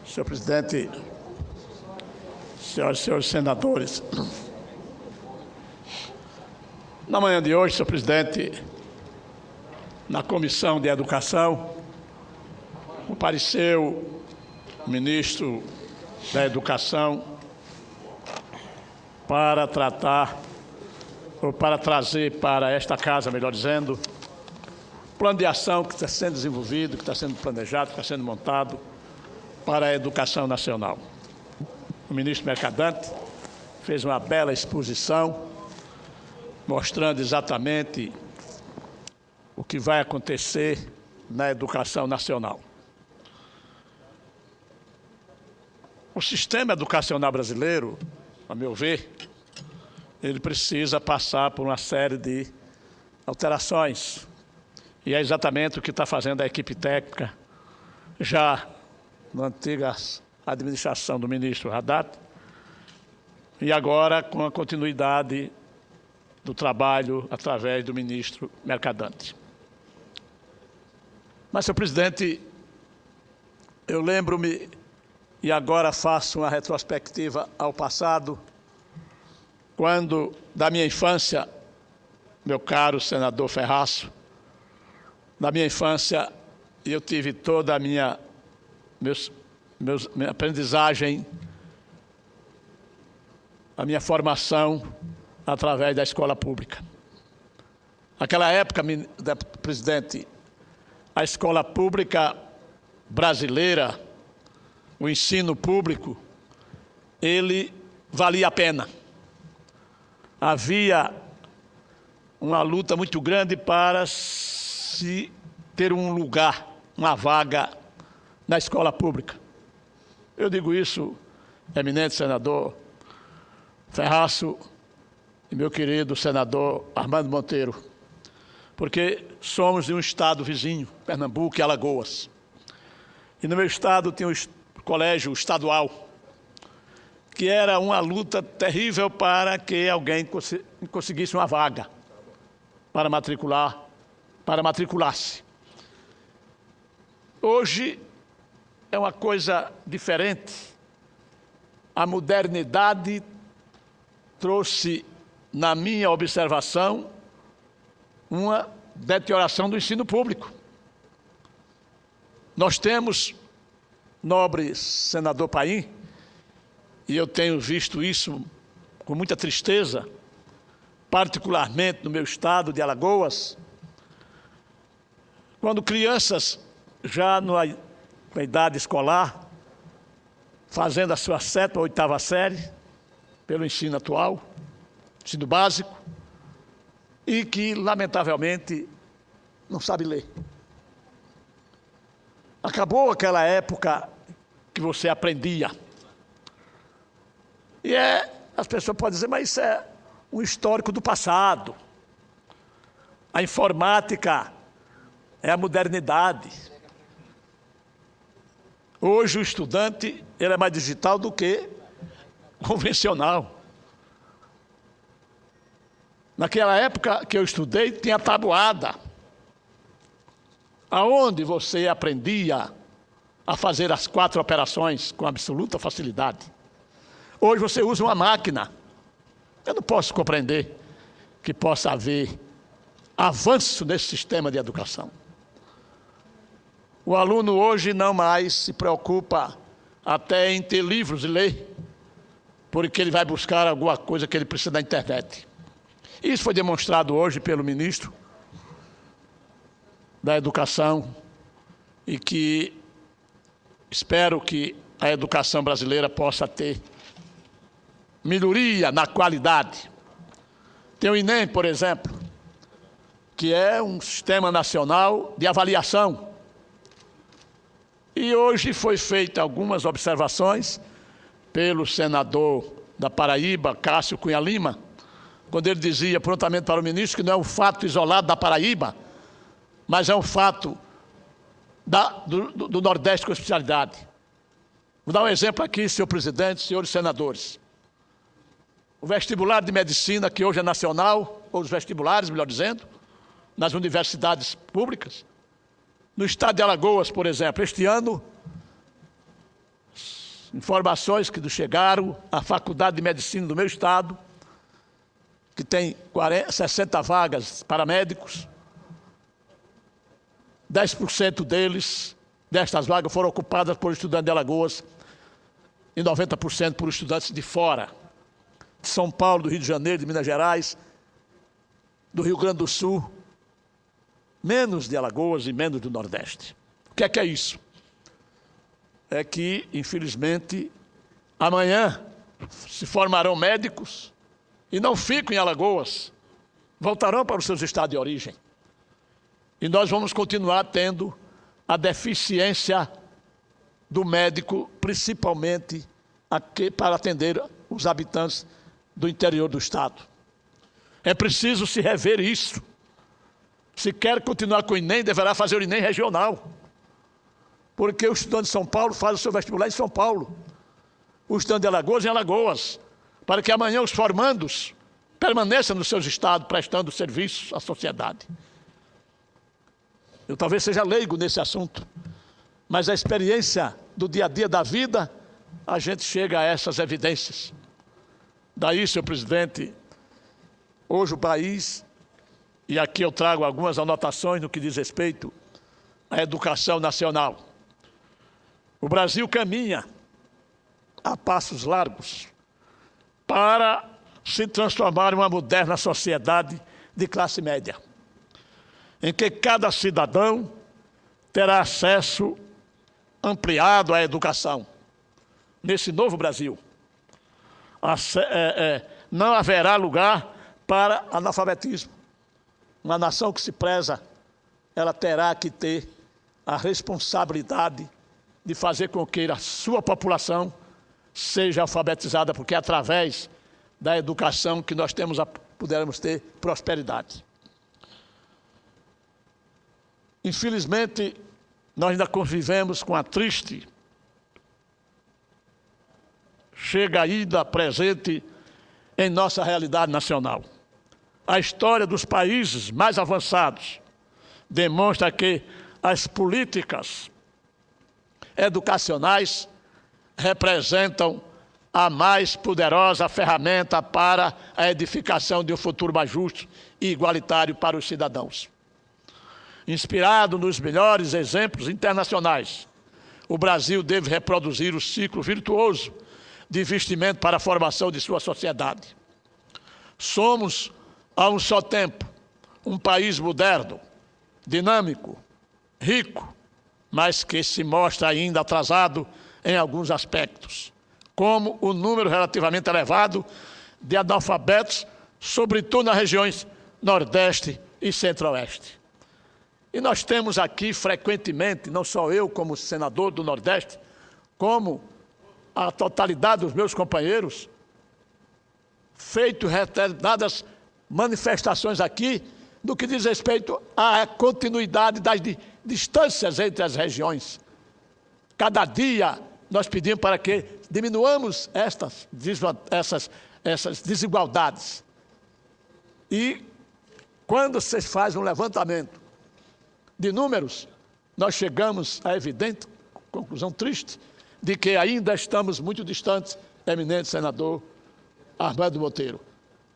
Senhor presidente, senhoras e senhores senadores, na manhã de hoje, senhor presidente, na Comissão de Educação, compareceu o ministro da Educação para trazer para esta casa, melhor dizendo, plano de ação que está sendo desenvolvido, que está sendo planejado, que está sendo montado para a educação nacional. O ministro Mercadante fez uma bela exposição, mostrando exatamente o que vai acontecer na educação nacional. O sistema educacional brasileiro, a meu ver, ele precisa passar por uma série de alterações. E é exatamente o que está fazendo a equipe técnica, já na antiga administração do ministro Haddad, e agora com a continuidade do trabalho através do ministro Mercadante. Mas, senhor presidente, eu lembro-me, e agora faço uma retrospectiva ao passado, quando, da minha infância, meu caro senador Ferraço, na minha infância, eu tive toda a minha aprendizagem, a minha formação através da escola pública. Naquela época, presidente, a escola pública brasileira, o ensino público, ele valia a pena. Havia uma luta muito grande para se ter um lugar, uma vaga na escola pública. Eu digo isso, eminente senador Ferraço e meu querido senador Armando Monteiro, porque somos de um estado vizinho, Pernambuco e Alagoas. E no meu estado tinha um colégio estadual, que era uma luta terrível para que alguém conseguisse uma vaga para matricular-se. Hoje é uma coisa diferente. A modernidade trouxe, na minha observação, uma deterioração do ensino público. Nós temos, nobre senador Paim, e eu tenho visto isso com muita tristeza, particularmente no meu estado de Alagoas, quando crianças já na idade escolar, fazendo a sua 7ª ou 8ª série, pelo ensino atual, ensino básico, e que, lamentavelmente, não sabe ler. Acabou aquela época que você aprendia. E as pessoas podem dizer, mas isso é um histórico do passado. A informática é a modernidade. Hoje o estudante ele é mais digital do que convencional. Naquela época que eu estudei, tinha tabuada, aonde você aprendia a fazer as 4 operações com absoluta facilidade. Hoje você usa uma máquina. Eu não posso compreender que possa haver avanço nesse sistema de educação. O aluno hoje não mais se preocupa até em ter livros e ler, porque ele vai buscar alguma coisa que ele precisa da internet. Isso foi demonstrado hoje pelo ministro da Educação e que espero que a educação brasileira possa ter melhoria na qualidade. Tem o INEM, por exemplo, que é um sistema nacional de avaliação. E hoje foi feita algumas observações pelo senador da Paraíba, Cássio Cunha Lima, quando ele dizia prontamente para o ministro que não é um fato isolado da Paraíba, mas é um fato do Nordeste com especialidade. Vou dar um exemplo aqui, senhor presidente, senhores senadores. O vestibular de medicina, que hoje é nacional, ou os vestibulares, melhor dizendo, nas universidades públicas, no estado de Alagoas, por exemplo, este ano, informações que nos chegaram, a Faculdade de Medicina do meu estado, que tem 60 vagas para médicos, 10% destas vagas foram ocupadas por estudantes de Alagoas e 90% por estudantes de fora, de São Paulo, do Rio de Janeiro, de Minas Gerais, do Rio Grande do Sul, menos de Alagoas e menos do Nordeste. O que é isso? É que, infelizmente, amanhã se formarão médicos e não ficam em Alagoas, voltarão para os seus estados de origem. E nós vamos continuar tendo a deficiência do médico, principalmente aqui, para atender os habitantes do interior do estado. É preciso se rever isso. Se quer continuar com o INEM, deverá fazer o INEM regional. Porque o estudante de São Paulo faz o seu vestibular em São Paulo. O estudante de Alagoas em Alagoas. Para que amanhã os formandos permaneçam nos seus estados, prestando serviços à sociedade. Eu talvez seja leigo nesse assunto, mas a experiência do dia a dia da vida, a gente chega a essas evidências. Daí, senhor presidente, hoje o país, e aqui eu trago algumas anotações no que diz respeito à educação nacional. O Brasil caminha a passos largos para se transformar em uma moderna sociedade de classe média, em que cada cidadão terá acesso ampliado à educação. Nesse novo Brasil, não haverá lugar para analfabetismo. Uma nação que se preza, ela terá que ter a responsabilidade de fazer com que a sua população seja alfabetizada, porque é através da educação que nós pudermos ter prosperidade. Infelizmente, nós ainda convivemos com a triste chega ainda presente em nossa realidade nacional. A história dos países mais avançados demonstra que as políticas educacionais representam a mais poderosa ferramenta para a edificação de um futuro mais justo e igualitário para os cidadãos. Inspirado nos melhores exemplos internacionais, o Brasil deve reproduzir o ciclo virtuoso de investimento para a formação de sua sociedade. Somos, a um só tempo, um país moderno, dinâmico, rico, mas que se mostra ainda atrasado em alguns aspectos, como o número relativamente elevado de analfabetos, sobretudo nas regiões Nordeste e Centro-Oeste. E nós temos aqui frequentemente, não só eu como senador do Nordeste, como a totalidade dos meus companheiros, feito determinadas manifestações aqui do que diz respeito à continuidade das distâncias entre as regiões. Cada dia nós pedimos para que diminuamos essas desigualdades. E quando se faz um levantamento de números, nós chegamos à evidente conclusão triste de que ainda estamos muito distantes, eminente senador Armando Monteiro.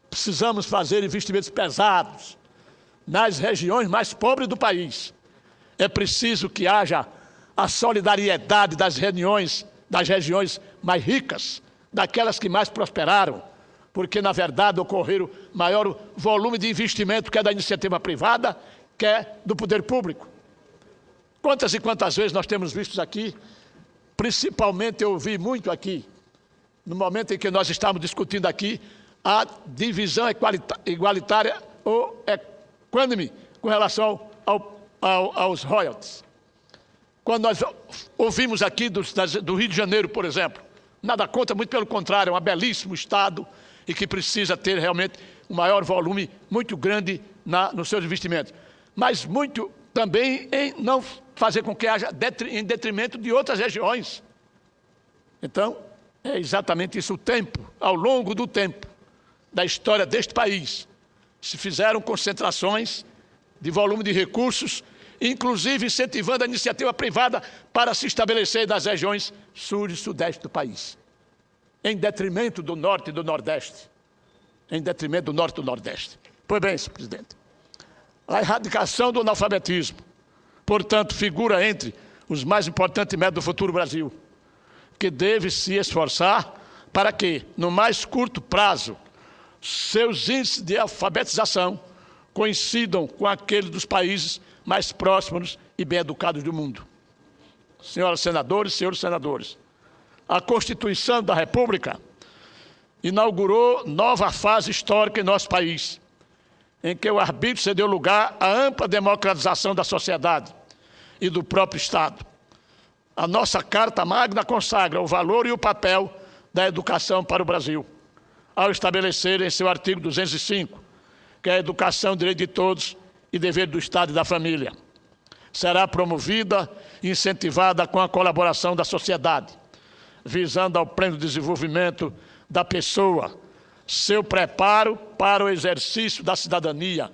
Precisamos fazer investimentos pesados nas regiões mais pobres do país. É preciso que haja a solidariedade das regiões mais ricas, daquelas que mais prosperaram, porque, na verdade, ocorreram maior volume de investimento que é da iniciativa privada, que é do poder público. Quantas e quantas vezes nós temos visto aqui, principalmente eu ouvi muito aqui, no momento em que nós estávamos discutindo aqui, a divisão igualitária ou equânime com relação aos royalties. Quando nós ouvimos aqui do Rio de Janeiro, por exemplo, nada contra, muito pelo contrário, é um belíssimo estado e que precisa ter realmente um maior volume, muito grande nos seus investimentos. Mas muito também em não fazer com que haja em detrimento de outras regiões. Então, é exatamente isso. O tempo, ao longo do tempo, da história deste país, se fizeram concentrações de volume de recursos inclusive incentivando a iniciativa privada para se estabelecer nas regiões sul e sudeste do país, em detrimento do norte e do nordeste. Em detrimento do norte e do nordeste. Pois bem, senhor presidente, a erradicação do analfabetismo, portanto, figura entre os mais importantes metas do futuro Brasil, que deve se esforçar para que, no mais curto prazo, seus índices de alfabetização coincidam com aqueles dos países mais próximos e bem educados do mundo. Senhoras senadores, senhores senadores, a Constituição da República inaugurou nova fase histórica em nosso país, em que o arbítrio cedeu lugar à ampla democratização da sociedade e do próprio Estado. A nossa Carta Magna consagra o valor e o papel da educação para o Brasil, ao estabelecer em seu artigo 205 que a educação é direito de todos e dever do Estado e da família. Será promovida e incentivada com a colaboração da sociedade, visando ao pleno desenvolvimento da pessoa, seu preparo para o exercício da cidadania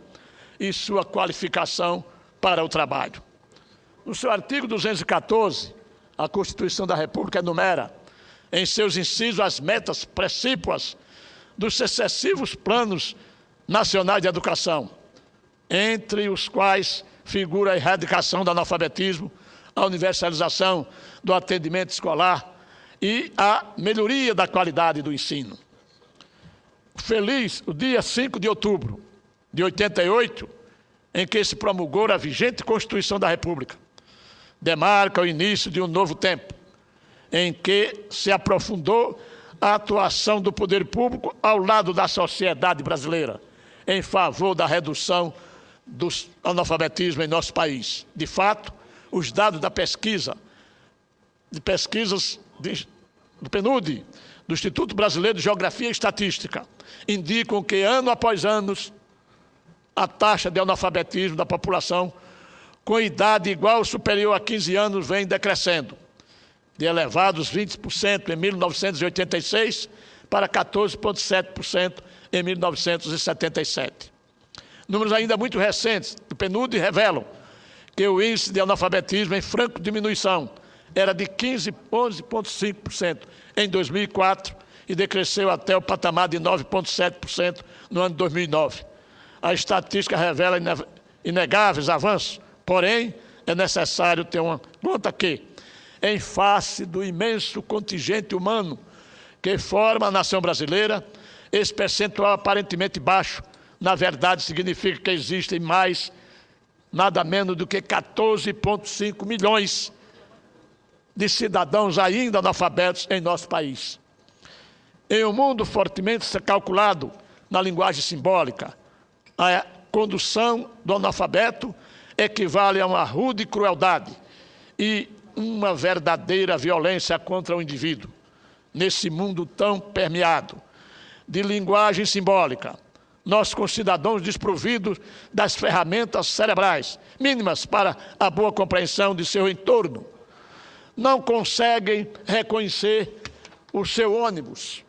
e sua qualificação para o trabalho. No seu artigo 214, a Constituição da República enumera em seus incisos as metas precípuas dos sucessivos planos nacionais de educação, entre os quais figura a erradicação do analfabetismo, a universalização do atendimento escolar e a melhoria da qualidade do ensino. Feliz o dia 5 de outubro de 88, em que se promulgou a vigente Constituição da República. Demarca o início de um novo tempo, em que se aprofundou a atuação do poder público ao lado da sociedade brasileira, em favor da redução do analfabetismo em nosso país. De fato, os dados da pesquisas do PNUD, do Instituto Brasileiro de Geografia e Estatística, indicam que, ano após ano, a taxa de analfabetismo da população com idade igual ou superior a 15 anos vem decrescendo, de elevados 20% em 1986 para 14,7% em 1977. Números ainda muito recentes do PNUD revelam que o índice de analfabetismo em franca diminuição era de 11,5% em 2004 e decresceu até o patamar de 9,7% no ano de 2009. A estatística revela inegáveis avanços, porém, é necessário ter uma conta que, em face do imenso contingente humano que forma a nação brasileira, esse percentual aparentemente baixo, na verdade, significa que existem nada menos do que 14,5 milhões de cidadãos ainda analfabetos em nosso país. Em um mundo fortemente calculado na linguagem simbólica, a condução do analfabeto equivale a uma rude crueldade e uma verdadeira violência contra o indivíduo. Nesse mundo tão permeado de linguagem simbólica, nossos concidadãos desprovidos das ferramentas cerebrais mínimas para a boa compreensão de seu entorno, não conseguem reconhecer o seu ônibus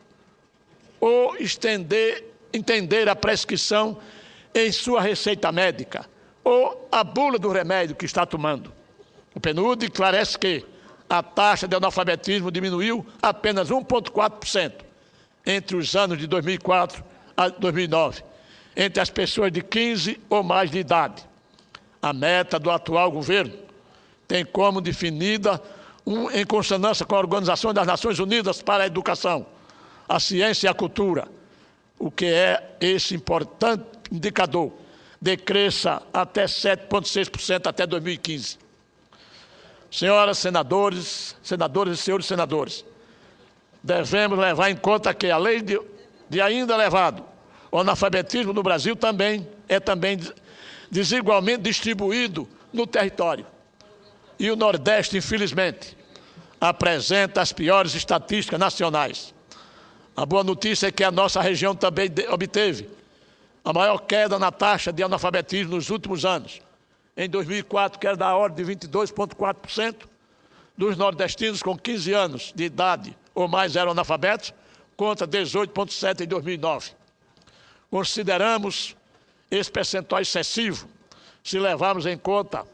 ou entender a prescrição em sua receita médica ou a bula do remédio que está tomando. O PNUD esclarece que a taxa de analfabetismo diminuiu apenas 1,4% entre os anos de 2004 a 2009, entre as pessoas de 15 ou mais de idade. A meta do atual governo tem como definida, em consonância com a Organização das Nações Unidas para a Educação, a Ciência e a Cultura, o que é esse importante indicador, decresça até 7,6% até 2015. Senhoras senadores e senhores senadores, devemos levar em conta que, além de ainda elevado, o analfabetismo no Brasil é também desigualmente distribuído no território. E o Nordeste, infelizmente, apresenta as piores estatísticas nacionais. A boa notícia é que a nossa região também obteve a maior queda na taxa de analfabetismo nos últimos anos. Em 2004, que era da ordem de 22,4% dos nordestinos com 15 anos de idade ou mais eram analfabetos, contra 18,7% em 2009. Consideramos esse percentual excessivo se levarmos em conta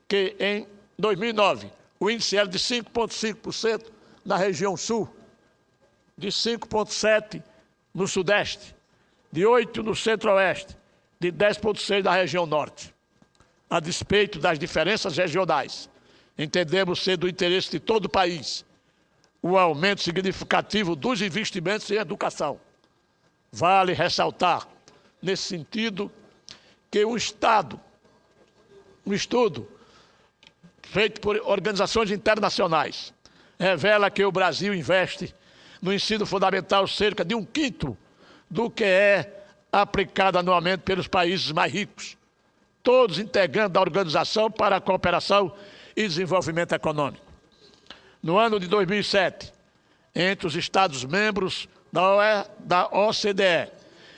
que em 2009 o índice era de 5,5% na região sul, de 5,7% no sudeste, de 8% no centro-oeste, de 10,6% na região norte. A despeito das diferenças regionais, entendemos ser do interesse de todo o país o aumento significativo dos investimentos em educação. Vale ressaltar, nesse sentido, que um estudo feito por organizações internacionais revela que o Brasil investe no ensino fundamental cerca de 1/5 do que é aplicado anualmente pelos países mais ricos, todos integrando a Organização para a Cooperação e Desenvolvimento Econômico. No ano de 2007, entre os Estados-membros da OCDE,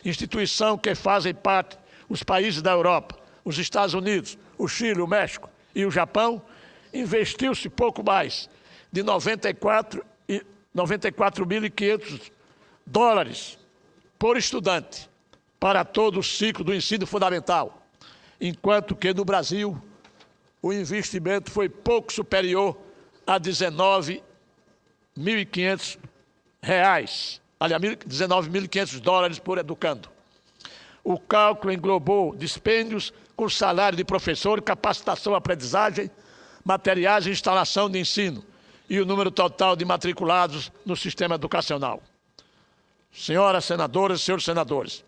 instituição que fazem parte os países da Europa, os Estados Unidos, o Chile, o México e o Japão, investiu-se pouco mais de 94.500 dólares por estudante para todo o ciclo do ensino fundamental, enquanto que no Brasil o investimento foi pouco superior a R$ 19.500, aliás, R$ 19.500 por educando. O cálculo englobou dispêndios com salário de professor, capacitação, aprendizagem, materiais e instalação de ensino e o número total de matriculados no sistema educacional. Senhoras senadoras e senhores senadores,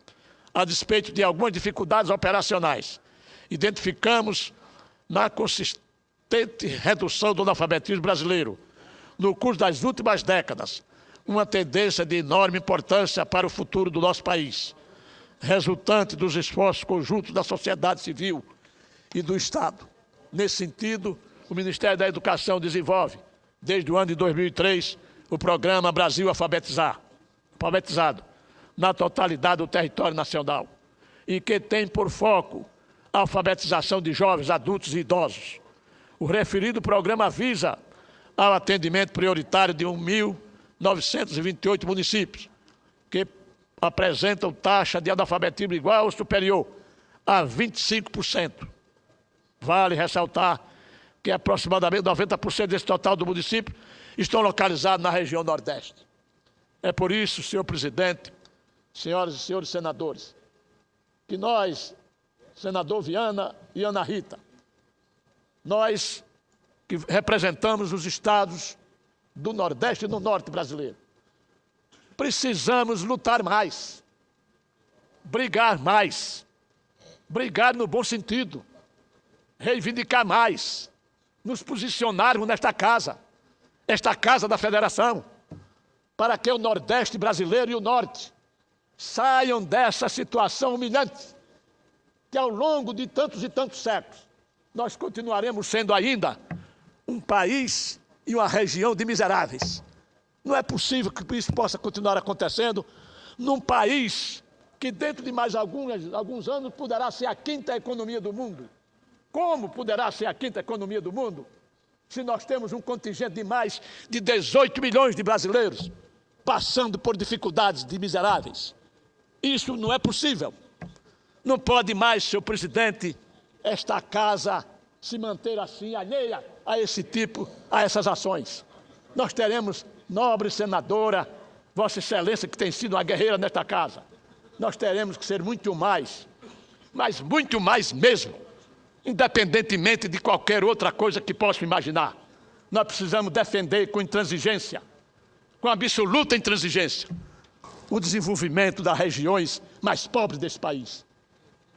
a despeito de algumas dificuldades operacionais, identificamos na consistente redução do analfabetismo brasileiro no curso das últimas décadas uma tendência de enorme importância para o futuro do nosso país, resultante dos esforços conjuntos da sociedade civil e do Estado. Nesse sentido, o Ministério da Educação desenvolve, desde o ano de 2003, o programa Brasil Alfabetizado, na totalidade do território nacional, e que tem por foco a alfabetização de jovens, adultos e idosos. O referido programa visa ao atendimento prioritário de 1.928 municípios, que apresentam taxa de analfabetismo igual ou superior a 25%. Vale ressaltar que aproximadamente 90% desse total do município estão localizados na região Nordeste. É por isso, senhor presidente, senhoras e senhores senadores, que nós, senador Viana e Ana Rita, nós que representamos os estados do Nordeste e do Norte brasileiro, precisamos lutar mais, brigar no bom sentido, reivindicar mais, nos posicionarmos nesta casa, esta casa da Federação, para que o Nordeste brasileiro e o Norte saiam dessa situação humilhante, que ao longo de tantos e tantos séculos, nós continuaremos sendo ainda um país e uma região de miseráveis. Não é possível que isso possa continuar acontecendo num país que dentro de mais alguns anos poderá ser a 5ª economia do mundo. Como poderá ser a 5ª economia do mundo se nós temos um contingente de mais de 18 milhões de brasileiros passando por dificuldades de miseráveis? Isso não é possível. Não pode mais, senhor presidente, esta casa se manter assim, alheia a essas ações. Nós teremos, nobre senadora, Vossa Excelência, que tem sido uma guerreira nesta casa, nós teremos que ser muito mais, mas muito mais mesmo, independentemente de qualquer outra coisa que possa imaginar. Nós precisamos defender com intransigência, com absoluta intransigência, o desenvolvimento das regiões mais pobres desse país,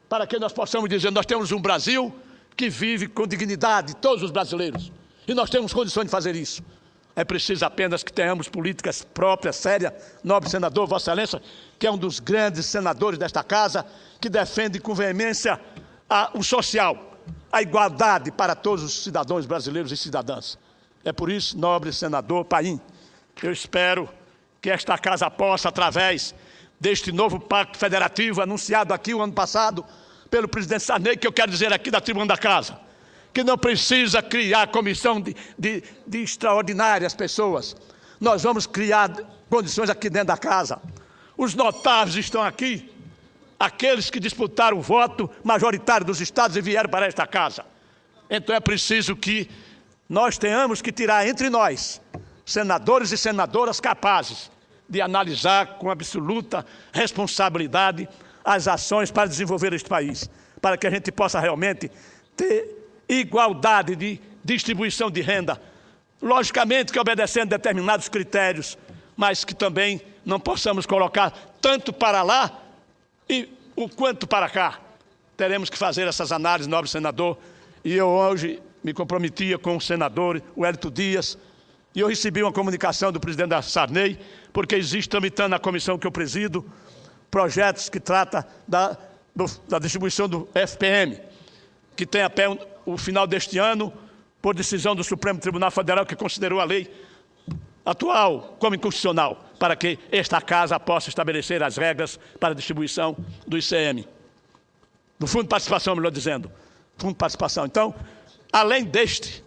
para que nós possamos dizer, nós temos um Brasil que vive com dignidade, todos os brasileiros, e nós temos condições de fazer isso. É preciso apenas que tenhamos políticas próprias, sérias. Nobre senador, Vossa Excelência, que é um dos grandes senadores desta casa, que defende com veemência o social, a igualdade para todos os cidadãos brasileiros e cidadãs. É por isso, nobre senador Paim, eu espero que esta casa possa, através deste novo pacto federativo anunciado aqui o ano passado pelo presidente Sarney, que eu quero dizer aqui da tribuna da casa, que não precisa criar comissão de extraordinárias pessoas. Nós vamos criar condições aqui dentro da casa. Os notáveis estão aqui, aqueles que disputaram o voto majoritário dos estados e vieram para esta casa. Então é preciso que nós tenhamos que tirar entre nós, senadores e senadoras capazes de analisar com absoluta responsabilidade as ações para desenvolver este país, para que a gente possa realmente ter igualdade de distribuição de renda, logicamente que obedecendo determinados critérios, mas que também não possamos colocar tanto para lá e o quanto para cá. Teremos que fazer essas análises, nobre senador, e eu hoje me comprometia com o senador Wellington Dias, e eu recebi uma comunicação do presidente da Sarney, porque existe tramitando na comissão que eu presido, projetos que tratam da distribuição do FPM, que tem até o final deste ano, por decisão do Supremo Tribunal Federal, que considerou a lei atual como inconstitucional, para que esta casa possa estabelecer as regras para a distribuição do ICM, do Fundo de Participação, melhor dizendo, Fundo de Participação. Então, além deste,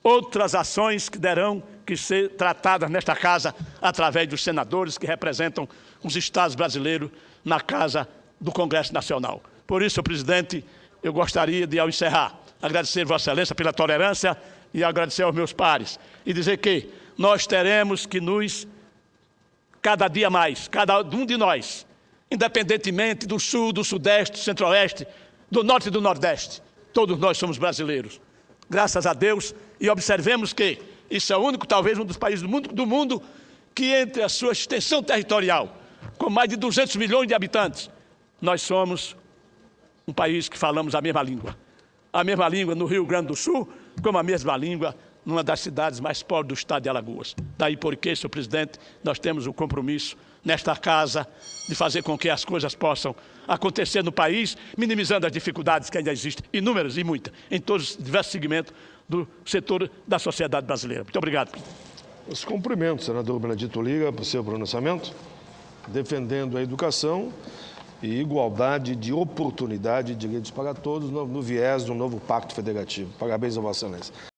outras ações que terão que ser tratadas nesta casa através dos senadores que representam os estados brasileiros na casa do Congresso Nacional. Por isso, presidente, eu gostaria de, ao encerrar, agradecer Vossa Excelência pela tolerância e agradecer aos meus pares e dizer que nós teremos que cada dia mais, cada um de nós, independentemente do sul, do sudeste, do centro-oeste, do norte e do nordeste, todos nós somos brasileiros. Graças a Deus, e observemos que isso é o único, talvez, um dos países do mundo que, entre a sua extensão territorial, com mais de 200 milhões de habitantes, nós somos um país que falamos a mesma língua. A mesma língua no Rio Grande do Sul, como a mesma língua numa das cidades mais pobres do estado de Alagoas. Daí porque, senhor presidente, nós temos o compromisso nesta casa de fazer com que as coisas possam acontecer no país, minimizando as dificuldades que ainda existem, inúmeras e muitas, em todos os diversos segmentos do setor da sociedade brasileira. Muito obrigado. Os cumprimentos, senador Benedito Liga, por seu pronunciamento, defendendo a educação e igualdade de oportunidade e direitos para todos no viés do novo Pacto Federativo. Parabéns a Vossa Excelência.